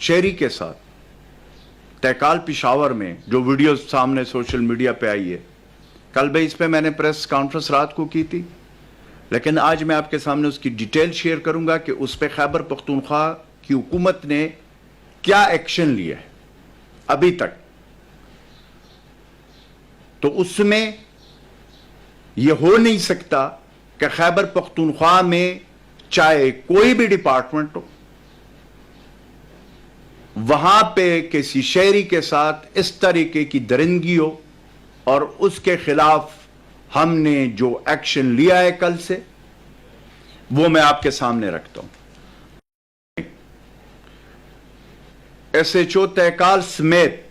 شہری کے ساتھ تہکال پشاور میں جو ویڈیو سامنے سوشل میڈیا پہ آئی ہے، کل بھی اس پہ میں نے پریس کانفرنس رات کو کی تھی، لیکن آج میں آپ کے سامنے اس کی ڈیٹیل شیئر کروں گا کہ اس پہ خیبر پختونخوا کی حکومت نے کیا ایکشن لیا ہے ابھی تک۔ تو اس میں یہ ہو نہیں سکتا کہ خیبر پختونخوا میں چاہے کوئی بھی ڈپارٹمنٹ ہو، وہاں پہ کسی شہری کے ساتھ اس طریقے کی درندگی ہو، اور اس کے خلاف ہم نے جو ایکشن لیا ہے کل سے وہ میں آپ کے سامنے رکھتا ہوں۔ ایس ایچ او تہکال سمیت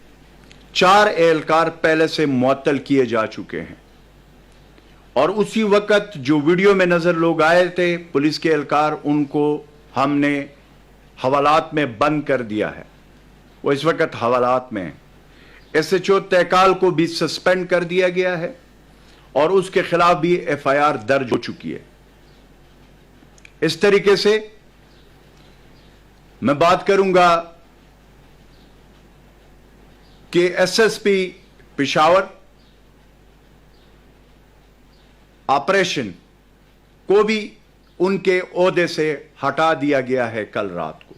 4 اہلکار پہلے سے معطل کیے جا چکے ہیں، اور اسی وقت جو ویڈیو میں نظر لوگ آئے تھے پولیس کے اہلکار، ان کو ہم نے حوالات میں بند کر دیا ہے، وہ اس وقت حوالات میں ہیں۔ ایس ایچ او تہکال کو بھی سسپینڈ کر دیا گیا ہے، اور اس کے خلاف بھی ایف آئی آر درج ہو چکی ہے۔ اس طریقے سے میں بات کروں گا کہ S S P Peshawar operation کو بھی ان کے عہدے سے ہٹا دیا گیا ہے کل رات کو۔